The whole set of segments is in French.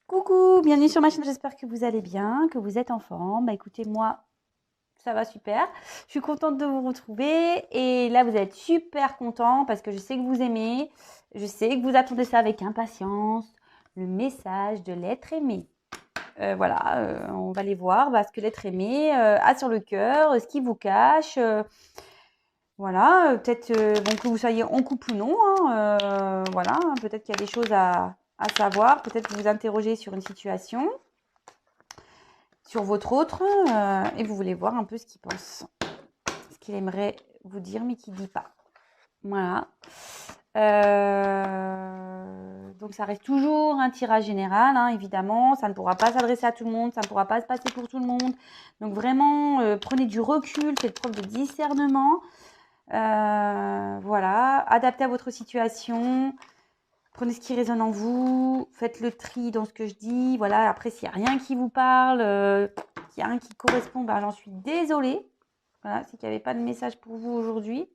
Coucou, bienvenue sur ma chaîne, j'espère que vous allez bien, que vous êtes en forme. Bah écoutez, moi, ça va super. Je suis contente de vous retrouver et là, vous êtes super content parce que je sais que vous aimez, je sais que vous attendez ça avec impatience, le message de l'être aimé. Voilà, on va les voir, ce que l'être aimé a sur le cœur, ce qu'il vous cache. Voilà, peut-être bon, que vous soyez en couple ou non, hein, voilà, peut-être qu'il y a des choses à savoir, peut-être vous vous interrogez sur une situation, sur votre autre, et vous voulez voir un peu ce qu'il pense, ce qu'il aimerait vous dire mais qu'il ne dit pas. Voilà. Donc ça reste toujours un tirage général, hein, évidemment, ça ne pourra pas s'adresser à tout le monde, ça ne pourra pas se passer pour tout le monde. Donc vraiment, prenez du recul, faites preuve de discernement. Voilà, adaptez à votre situation, prenez ce qui résonne en vous, faites le tri dans ce que je dis. Voilà, après, s'il n'y a rien qui vous parle, s'il n'y a rien qui correspond, ben, j'en suis désolée. Voilà, c'est qu'il n'y avait pas de message pour vous aujourd'hui.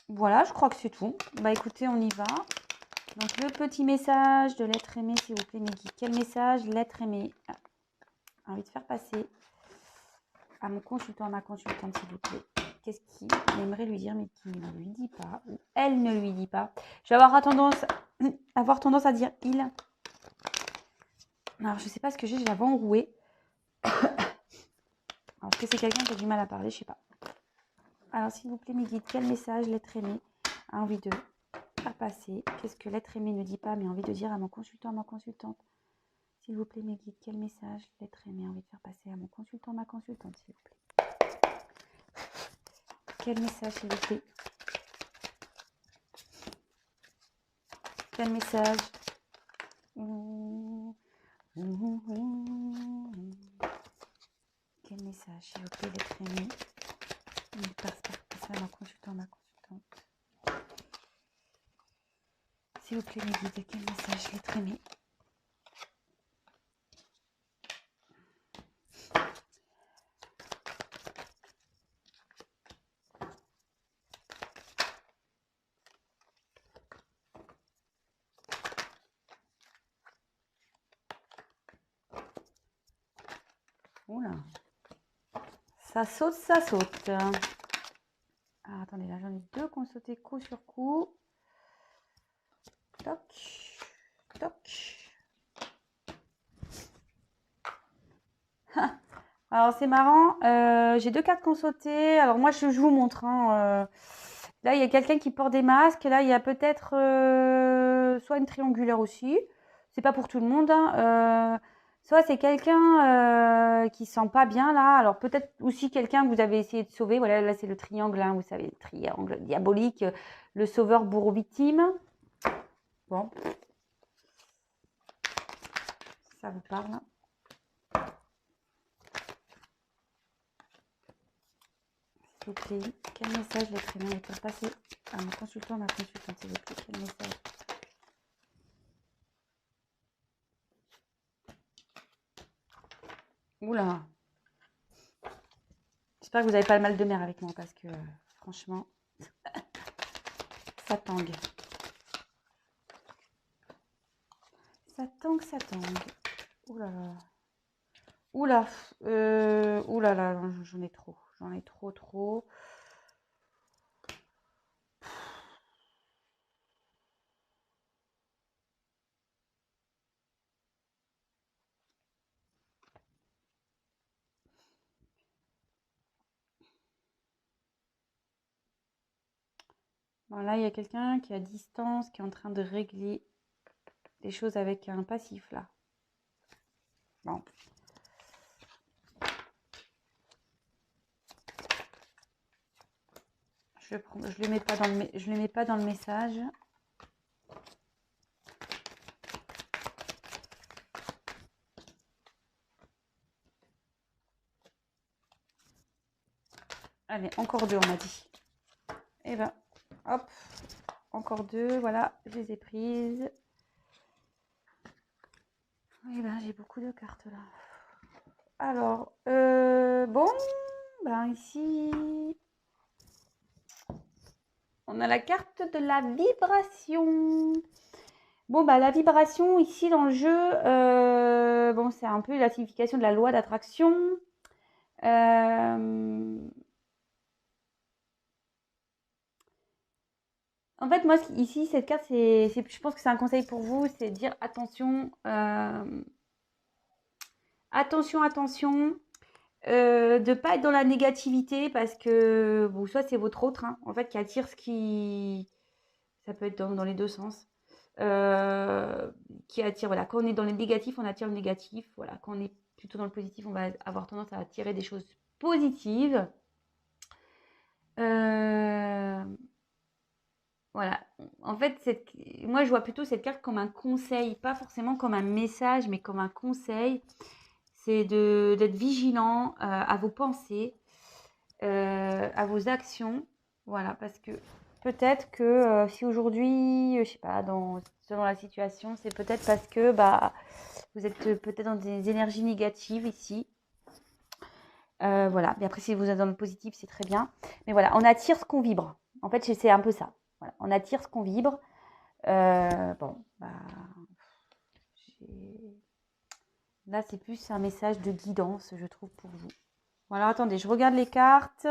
Voilà, je crois que c'est tout. Bah écoutez, on y va. Donc le petit message de l'être aimé, s'il vous plaît, mes guides. Quel message l'être aimé a envie de faire passer à mon consultant, à ma consultante, s'il vous plaît? Qu'est-ce qu'il aimerait lui dire mais qu'il ne lui dit pas, ou elle ne lui dit pas? Je vais avoir tendance à dire il. Alors je sais pas ce que j'ai la voix enrouée. Alors est-ce que c'est quelqu'un qui a du mal à parler? Je sais pas. Alors s'il vous plaît mes guides, quel message l'être aimé a envie de faire passer? Qu'est-ce que l'être aimé ne dit pas mais a envie de dire à mon consultant, à ma consultante? S'il vous plaît mes guides, quel message l'être aimé a envie de faire passer à mon consultant, à ma consultante, s'il vous plaît? Quel message, s'il vous plaît? Quel message? Quel message, s'il vous plaît, l'être aimé? Il passe par ça, ma consultante, ma consultante. S'il vous plaît, mes guides, quel message, l'être aimé? Oula. Ça saute, ça saute. Ah, attendez, là, j'en ai deux qui ont sauté coup sur coup. Toc, toc. Alors, c'est marrant. J'ai deux cartes qui ont sauté. Alors, moi, je vous montre. Hein, là, il y a quelqu'un qui porte des masques. Là, il y a peut-être soit une triangulaire aussi. C'est pas pour tout le monde. Hein. Soit c'est quelqu'un qui se sent pas bien là. Alors peut-être aussi quelqu'un que vous avez essayé de sauver. Voilà, là c'est le triangle, hein, vous savez, le triangle diabolique, le sauveur bourreau victime. Bon, ça vous parle. S'il vous plaît, quel message l'être aimé va passer à mon consultant, ma consultante, s'il vous plaît, quel message? Oula. J'espère que vous n'avez pas le mal de mer avec moi parce que franchement, ça tangue. Ça tangue, ça tangue. Oula là. Oula. Oula là, j'en ai trop. J'en ai trop. Bon, là, il y a quelqu'un qui est à distance, qui est en train de régler des choses avec un passif là. Bon. Je le mets pas je le mets pas dans le message. Allez, encore deux, on m'a dit. Et ben, hop, encore deux, voilà, je les ai prises. Et ben, j'ai beaucoup de cartes là. Alors, bon, ben ici, On a la carte de la vibration. Bon, bah, la vibration, ici, dans le jeu, bon, c'est un peu la signification de la loi d'attraction. En fait, moi, ici, cette carte, je pense que c'est un conseil pour vous, c'est de dire attention, attention, de ne pas être dans la négativité parce que, bon, soit c'est votre autre, hein, en fait, qui attire ce qui... Ça peut être dans les deux sens. Qui attire, voilà, quand on est dans le négatif, on attire le négatif. Voilà, quand on est plutôt dans le positif, on va avoir tendance à attirer des choses positives. Voilà. En fait, moi, je vois plutôt cette carte comme un conseil, pas forcément comme un message, mais comme un conseil. C'est d'être vigilant à vos pensées, à vos actions. Voilà, parce que peut-être que si aujourd'hui, je sais pas, selon la situation, c'est peut-être parce que bah, vous êtes peut-être dans des énergies négatives ici. Voilà. Mais après, si vous êtes dans le positif, c'est très bien. Mais voilà, on attire ce qu'on vibre. En fait, c'est un peu ça. Voilà. On attire ce qu'on vibre. Bon, bah, là, c'est plus un message de guidance, je trouve, pour vous. Voilà, attendez, je regarde les cartes.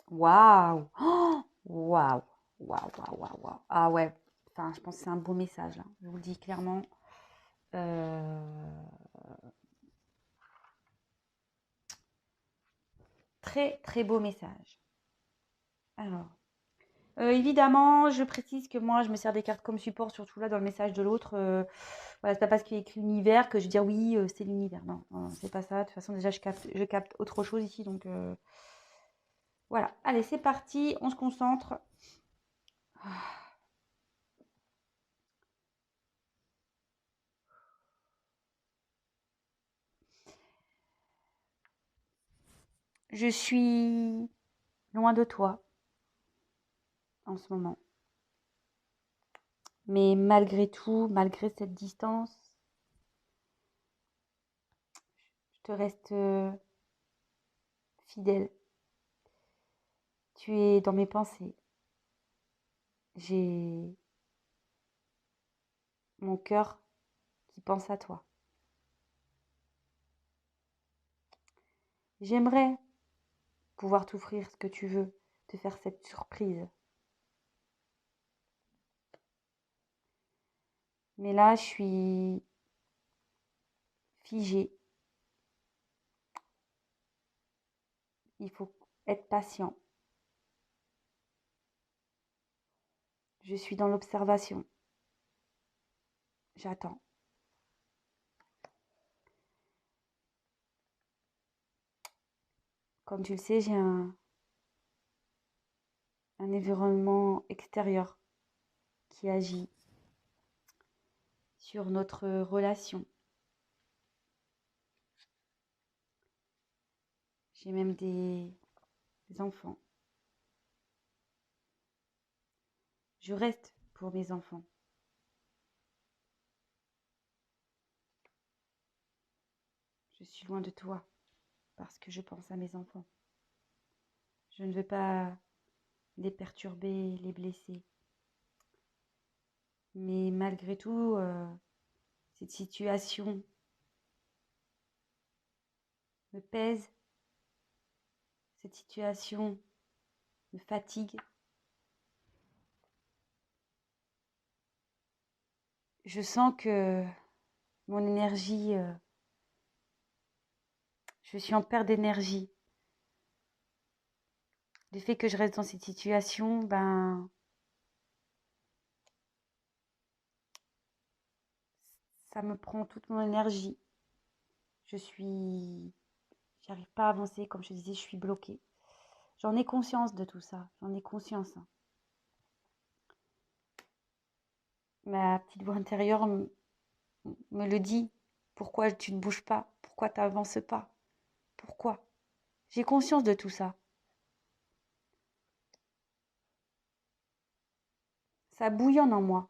Waouh! Oh, waouh! Waouh, waouh, waouh, waouh. Ah ouais, enfin, je pense que c'est un beau message, là. Je vous le dis clairement. Très, très beau message. Alors, évidemment, je précise que moi, je me sers des cartes comme support, surtout là, dans le message de l'autre. Voilà, c'est pas parce qu'il y a écrit l'univers que je dis oui, c'est l'univers. Non, non, c'est pas ça. De toute façon, déjà, je capte autre chose ici, donc voilà. Allez, c'est parti, on se concentre. Je suis loin de toi en ce moment. Mais malgré tout, malgré cette distance, je te reste fidèle. Tu es dans mes pensées. J'ai mon cœur qui pense à toi. J'aimerais pouvoir t'offrir ce que tu veux, te faire cette surprise. Mais là, je suis figée. Il faut être patient. Je suis dans l'observation. J'attends. Comme tu le sais, j'ai un environnement extérieur qui agit sur notre relation. J'ai même des enfants. Je reste pour mes enfants. Je suis loin de toi parce que je pense à mes enfants. Je ne veux pas les perturber, les blesser. Mais malgré tout, cette situation me pèse. Cette situation me fatigue. Je sens que mon énergie, je suis en perte d'énergie. Le fait que je reste dans cette situation, ben, ça me prend toute mon énergie. J'arrive pas à avancer, comme je te disais, je suis bloquée. J'en ai conscience de tout ça, j'en ai conscience, hein. Ma petite voix intérieure me le dit. Pourquoi tu ne bouges pas? Pourquoi tu n'avances pas? Pourquoi? J'ai conscience de tout ça. Ça bouillonne en moi.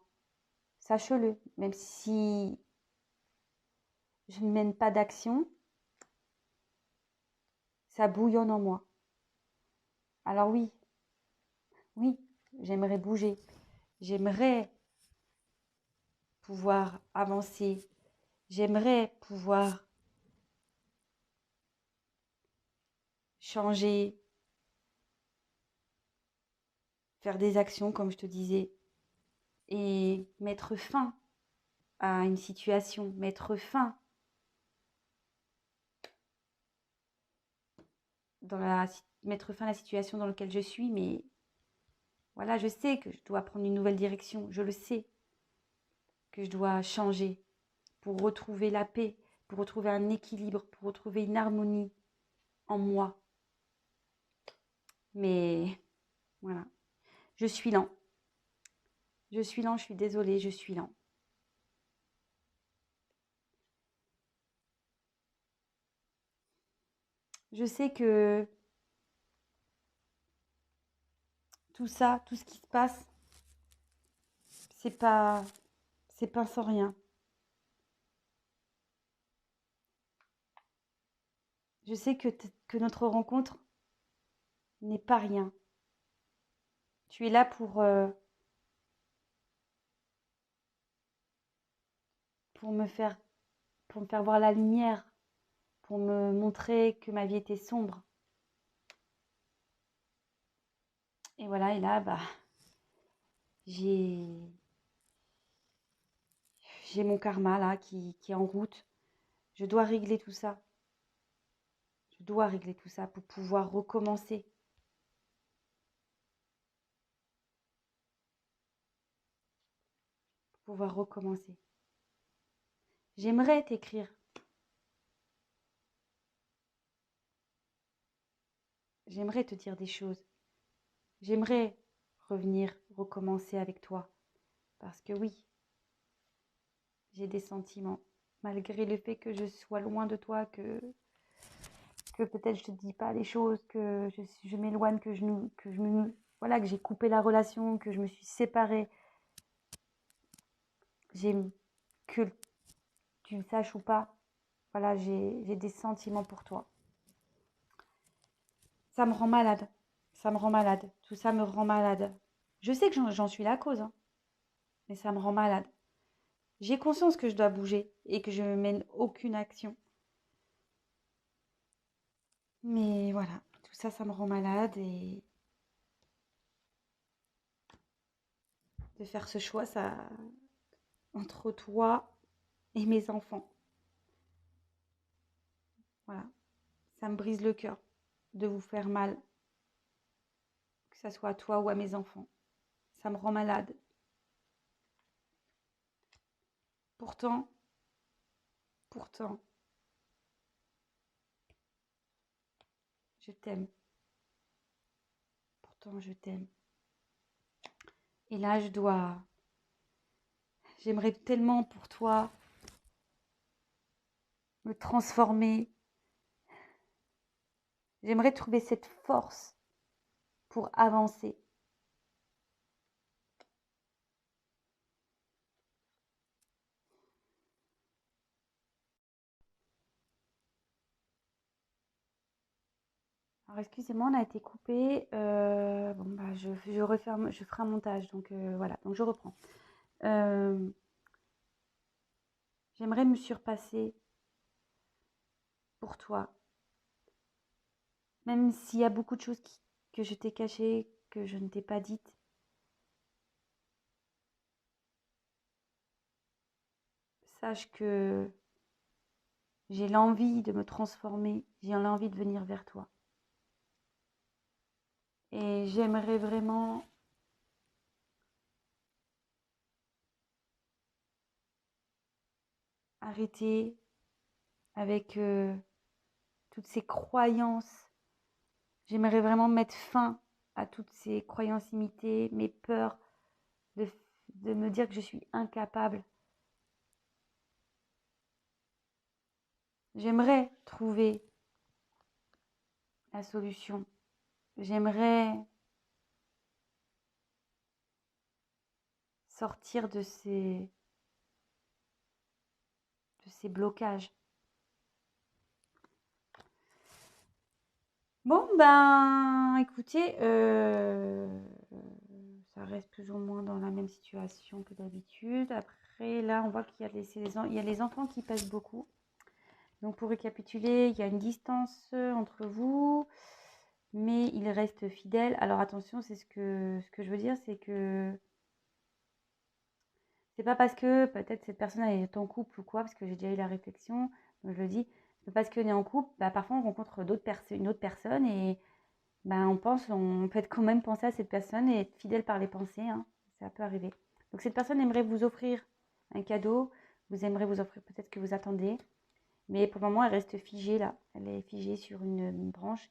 Sache-le. Même si je ne mène pas d'action, ça bouillonne en moi. Alors oui, oui, j'aimerais bouger. J'aimerais pouvoir avancer. J'aimerais pouvoir changer, faire des actions, comme je te disais, et mettre fin à une situation, mettre fin à la situation dans laquelle je suis, mais voilà, je sais que je dois prendre une nouvelle direction, je le sais, que je dois changer pour retrouver la paix, pour retrouver un équilibre, pour retrouver une harmonie en moi. Mais voilà, je suis lent. Je suis lent, je suis désolée, je suis lent. Je sais que tout ça, tout ce qui se passe, c'est pas, c'est pas sans rien. Je sais que notre rencontre n'est pas rien. Tu es là pour me faire, pour me faire voir la lumière, pour me montrer que ma vie était sombre. Et voilà, et là, bah, j'ai, j'ai mon karma là qui est en route. Je dois régler tout ça. Je dois régler tout ça pour pouvoir recommencer. Pour pouvoir recommencer. J'aimerais t'écrire. J'aimerais te dire des choses. J'aimerais revenir, recommencer avec toi. Parce que oui, j'ai des sentiments. Malgré le fait que je sois loin de toi, que peut-être je te dis pas les choses, que je m'éloigne, voilà, que j'ai coupé la relation, que je me suis séparée. Que tu le saches ou pas, voilà, j'ai des sentiments pour toi. Ça me rend malade. Ça me rend malade. Tout ça me rend malade. Je sais que j'en suis la cause, hein, mais ça me rend malade. J'ai conscience que je dois bouger et que je ne mène aucune action. Mais voilà, tout ça, ça me rend malade et de faire ce choix, ça, entre toi et mes enfants. Voilà, ça me brise le cœur de vous faire mal, que ce soit à toi ou à mes enfants. Ça me rend malade. Pourtant, pourtant, je t'aime. Pourtant, je t'aime. Et là, j'aimerais tellement pour toi me transformer. J'aimerais trouver cette force pour avancer. Alors, excusez-moi, on a été coupé. Bon, bah, je ferai un montage. Donc, voilà, donc je reprends. Euh, J'aimerais me surpasser pour toi. Même s'il y a beaucoup de choses que je t'ai cachées, que je ne t'ai pas dites. Sache que j'ai l'envie de me transformer. J'ai l'envie de venir vers toi. Et j'aimerais vraiment arrêter avec toutes ces croyances. J'aimerais vraiment mettre fin à toutes ces croyances limitées, mes peurs de, de me dire que je suis incapable. J'aimerais trouver la solution. J'aimerais sortir de ces blocages. Bon, ben, écoutez, ça reste plus ou moins dans la même situation que d'habitude. Après, là, on voit qu'il y a les enfants qui pèsent beaucoup. Donc, pour récapituler, il y a une distance entre vous, mais il reste fidèle. Alors, attention, c'est ce que je veux dire, c'est que c'est pas parce que peut-être cette personne est en couple ou quoi, parce que j'ai déjà eu la réflexion, donc je le dis, c'est parce qu'on est en couple, bah, parfois on rencontre une autre personne et bah, on peut être quand même penser à cette personne et être fidèle par les pensées, hein, ça peut arriver. Donc cette personne aimerait vous offrir un cadeau, vous aimerez vous offrir peut-être que vous attendez, mais pour le moment elle reste figée là, elle est figée sur une branche,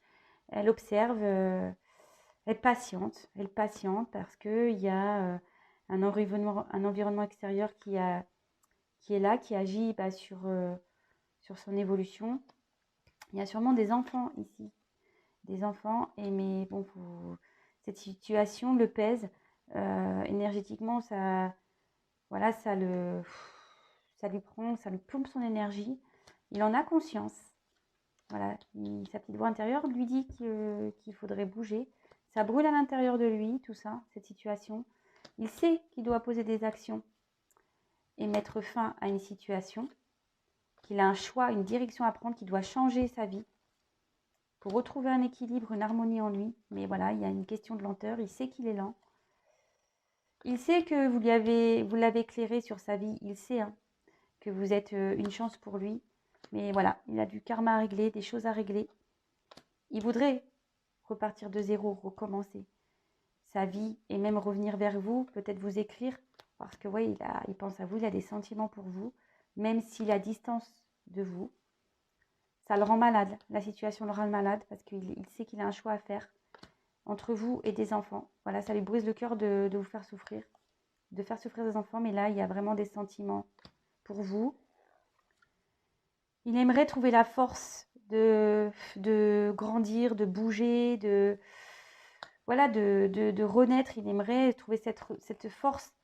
elle observe, elle patiente parce qu'il y a un environnement extérieur qui est là, qui agit bah, sur son évolution. Il y a sûrement des enfants ici, des enfants, mais bon, cette situation le pèse. Énergétiquement, voilà, ça lui plombe son énergie. Il en a conscience. Voilà, sa petite voix intérieure lui dit qu'il faudrait bouger. Ça brûle à l'intérieur de lui, tout ça, cette situation. Il sait qu'il doit poser des actions et mettre fin à une situation, qu'il a un choix, une direction à prendre, qu'il doit changer sa vie pour retrouver un équilibre, une harmonie en lui. Mais voilà, il y a une question de lenteur, il sait qu'il est lent. Il sait que vous l'avez éclairé sur sa vie, il sait hein, que vous êtes une chance pour lui. Mais voilà, il a du karma à régler, des choses à régler. Il voudrait repartir de zéro, recommencer sa vie et même revenir vers vous, peut-être vous écrire, parce que ouais, il pense à vous, il a des sentiments pour vous, même s'il a distance de vous. Ça le rend malade, la situation le rend malade, parce qu'il sait qu'il a un choix à faire entre vous et des enfants. Voilà, ça lui brise le cœur de vous faire souffrir, de faire souffrir des enfants, mais là, il y a vraiment des sentiments pour vous. Il aimerait trouver la force de grandir, de bouger, voilà, de renaître. Il aimerait trouver cette force.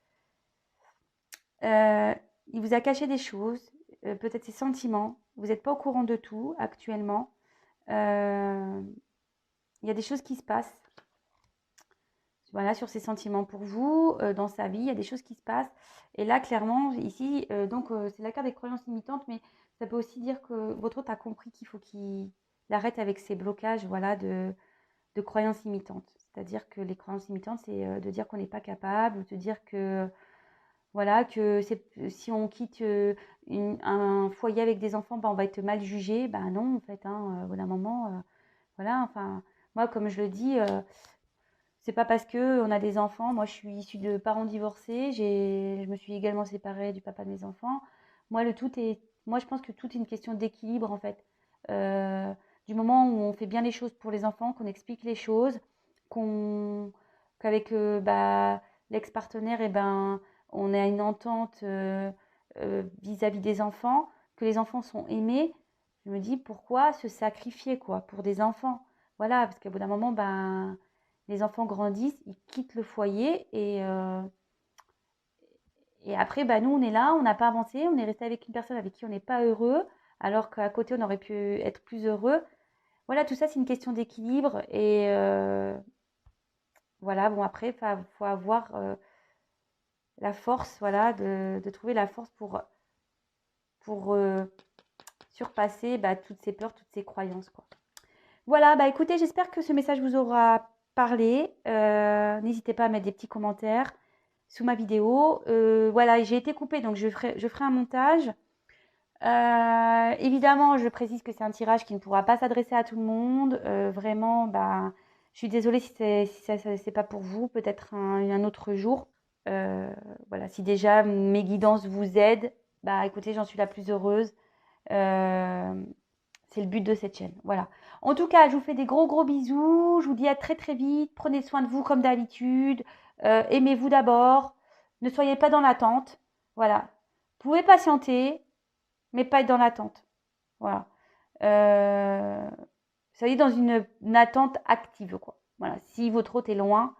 Il vous a caché des choses, peut-être ses sentiments. Vous n'êtes pas au courant de tout actuellement. Il y a des choses qui se passent. Voilà, sur ses sentiments pour vous, dans sa vie, il y a des choses qui se passent. Et là, clairement, ici, c'est la carte des croyances limitantes, mais ça peut aussi dire que votre hôte a compris qu'il faut qu'il arrête avec ses blocages, voilà, de croyances limitantes. C'est-à-dire que les croyances limitantes, c'est de dire qu'on n'est pas capable, ou de dire que, voilà, que si on quitte un foyer avec des enfants, bah, on va être mal jugé. Ben non, en fait, hein, au bout d'un moment, voilà, enfin, moi, comme je le dis, c'est pas parce que on a des enfants. Moi, je suis issue de parents divorcés. Je me suis également séparée du papa de mes enfants. Moi, je pense que tout est une question d'équilibre en fait. Euh, du moment où on fait bien les choses pour les enfants, qu'on explique les choses, qu'on, qu'avec bah, l'ex-partenaire, on a une entente vis-à-vis des enfants, que les enfants sont aimés. Je me dis pourquoi se sacrifier quoi pour des enfants. Voilà, parce qu'au bout d'un moment, ben les enfants grandissent, ils quittent le foyer et après, bah, nous, on est là, on n'a pas avancé, on est resté avec une personne avec qui on n'est pas heureux, alors qu'à côté, on aurait pu être plus heureux. Voilà, tout ça, c'est une question d'équilibre et voilà, bon, après, faut avoir la force, voilà, de trouver la force pour surpasser bah, toutes ces peurs, toutes ces croyances, quoi. Voilà, bah écoutez, j'espère que ce message vous aura parlé. N'hésitez pas à mettre des petits commentaires sous ma vidéo. Voilà, j'ai été coupée, donc je ferai un montage. Évidemment, je précise que c'est un tirage qui ne pourra pas s'adresser à tout le monde. Vraiment, bah, je suis désolée si c'est pas pour vous. Peut-être un autre jour. Voilà, si déjà mes guidances vous aident, bah écoutez, j'en suis la plus heureuse. C'est le but de cette chaîne. Voilà. En tout cas, je vous fais des gros gros bisous. Je vous dis à très très vite. Prenez soin de vous comme d'habitude. Aimez-vous d'abord. Ne soyez pas dans l'attente. Voilà. Vous pouvez patienter, mais pas être dans l'attente. Voilà. Soyez dans une attente active, quoi. Voilà. Si votre hôte est loin,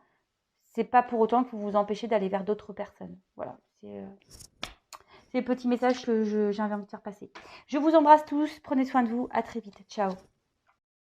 c'est pas pour autant que vous vous empêchez d'aller vers d'autres personnes. Voilà, c'est le petit message que j'avais envie de faire passer. Je vous embrasse tous, prenez soin de vous, à très vite, ciao.